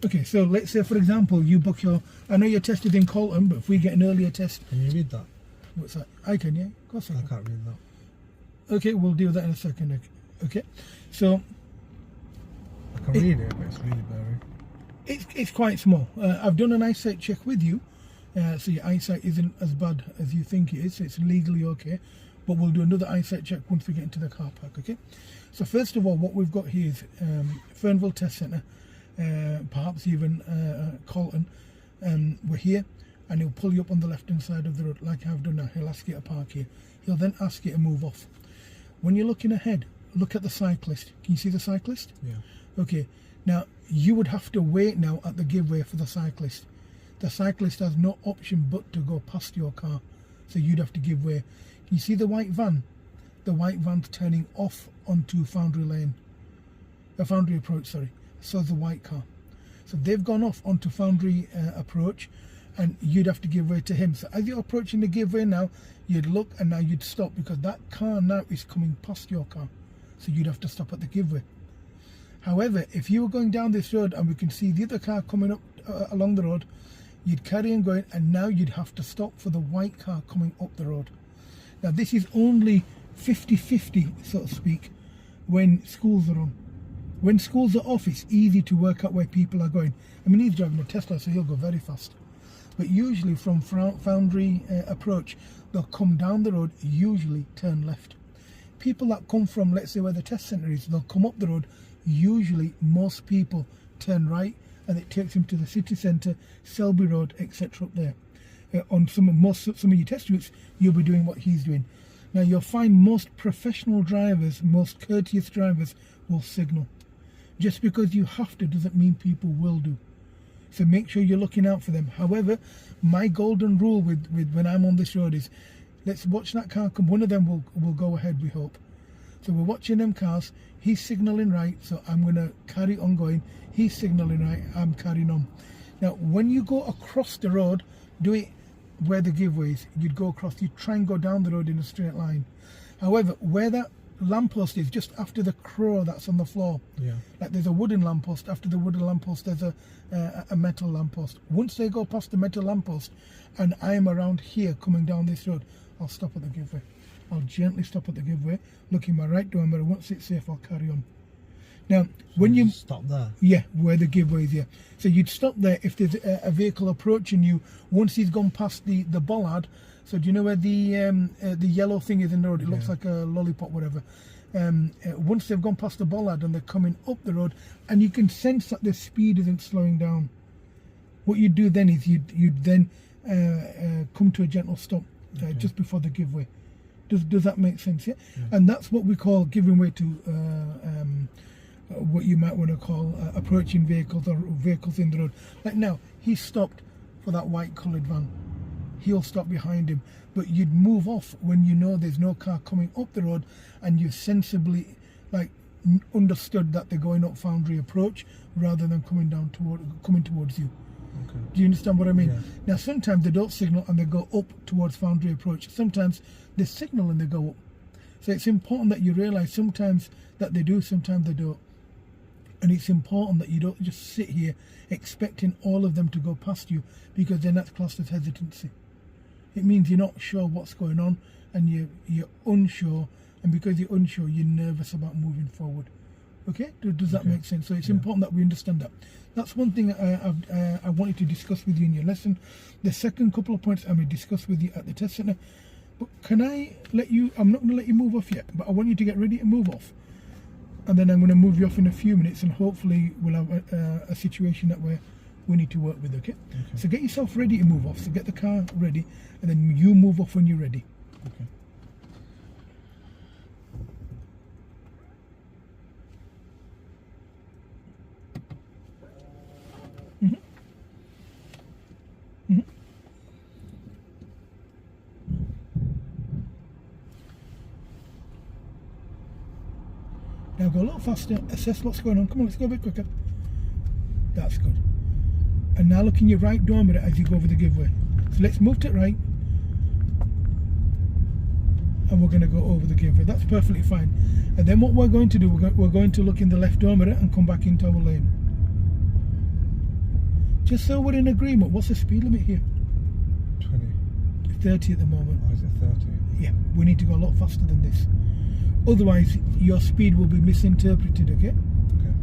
Okay, so let's say for example you book your, I know your test is in Colton, but if we get an earlier test. Can you read that? What's that? I can, yeah, of course I can. I can't read that. Okay, we'll do that in a second. Okay, so I can read it, but it's really blurry. it's quite small. I've done an eyesight check with you, so your eyesight isn't as bad as you think it is, so it's legally okay. But we'll do another eyesight check once we get into the car park, okay? So first of all, what we've got here is Fernville Test Centre, perhaps even Colton. We're here, and he'll pull you up on the left-hand side of the road, like I've done now. He'll ask you to park here. He'll then ask you to move off. When you're looking ahead, look at the cyclist. Can you see the cyclist? Yeah. Okay, now you would have to wait now at the give way for the cyclist. The cyclist has no option but to go past your car, so you'd have to give way. Can you see the white van? The white van's turning off onto Foundry Lane. The Foundry Approach, sorry. So is the white car. So they've gone off onto Foundry Approach, and you'd have to give way to him. So as you're approaching the give way now, you'd look and now you'd stop, because that car now is coming past your car. So you'd have to stop at the give way. However, if you were going down this road and we can see the other car coming up along the road, you'd carry on going, and now you'd have to stop for the white car coming up the road. Now this is only 50-50, so to speak, when schools are on. When schools are off, it's easy to work out where people are going. I mean, he's driving a Tesla, so he'll go very fast. But usually from Foundry Approach, they'll come down the road, usually turn left. People that come from, let's say where the test centre is, they'll come up the road, usually most people turn right, and it takes them to the city centre, Selby Road, etc. up there. On some of your test routes, you'll be doing what he's doing. Now you'll find most professional drivers, most courteous drivers will signal. Just because you have to doesn't mean people will do. So make sure you're looking out for them. However, my golden rule with when I'm on this road is, let's watch that car come. One of them will go ahead, we hope. So we're watching them cars. He's signalling right, so I'm going to carry on going. He's signalling right, I'm carrying on. Now, when you go across the road, do it where the giveaway is. You'd go across, you try and go down the road in a straight line. However, where that lamppost is, just after the crow that's on the floor, like there's a wooden lamppost. After the wooden lamppost, there's a metal lamppost. Once they go past the metal lamppost, and I am around here coming down this road, I'll stop at the giveaway. I'll gently stop at the giveaway, look in my right door mirror. Once it's safe, I'll carry on. Now, when you stop there, where the giveaway is, so you'd stop there if there's a vehicle approaching you. Once he's gone past the bollard, so do you know where the yellow thing is in the road? It looks like a lollipop, whatever. Once they've gone past the bollard and they're coming up the road, and you can sense that the speed isn't slowing down, what you do then is you'd then come to a gentle stop just before the giveaway. Does that make sense? Yeah? And that's what we call giving way to what you might want to call approaching vehicles or vehicles in the road. Like now, he stopped for that white coloured van. He'll stop behind him, but you'd move off when you know there's no car coming up the road, and you sensibly understood that they're going up Foundry Approach rather than coming towards you. Okay. Do you understand what I mean? Yeah. Now sometimes they don't signal and they go up towards Foundry Approach. Sometimes they signal and they go up. So it's important that you realise sometimes that they do, sometimes they don't. And it's important that you don't just sit here expecting all of them to go past you, because then that's classed as hesitancy. It means you're not sure what's going on, and you're unsure, and because you're unsure, you're nervous about moving forward. Okay? Does that make sense? So it's important that we understand that. That's one thing I wanted to discuss with you in your lesson. The second couple of points I may discuss with you at the test centre. But can I let you, I'm not going to let you move off yet, but I want you to get ready to move off. And then I'm going to move you off in a few minutes, and hopefully we'll have a situation that we need to work with, okay? So get yourself ready to move off. So get the car ready, and then you move off when you're ready. Okay. Now go a little faster, assess what's going on. Come on, let's go a bit quicker. That's good. And now look in your right door mirror as you go over the giveaway. So let's move to it right. And we're going to go over the giveaway. That's perfectly fine. And then what we're going to do, we're going to look in the left door mirror and come back into our lane. Just so we're in agreement, what's the speed limit here? 20. 30 at the moment. Or is it 30? Yeah, we need to go a lot faster than this. Otherwise, your speed will be misinterpreted, okay? Okay.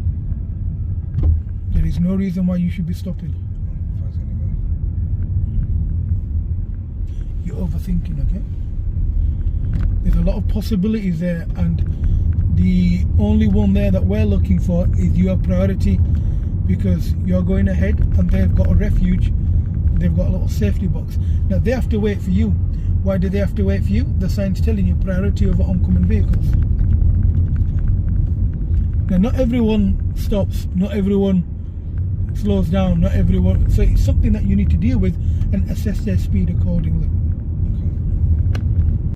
There is no reason why you should be stopping. Oh, if I was gonna go. You're overthinking, okay? There's a lot of possibilities there, and the only one there that we're looking for is your priority, because you're going ahead and they've got a refuge, they've got a little safety box. Now they have to wait for you. Why do they have to wait for you? The sign's telling you priority over oncoming vehicles. Now not everyone stops, not everyone slows down, not everyone, so it's something that you need to deal with and assess their speed accordingly.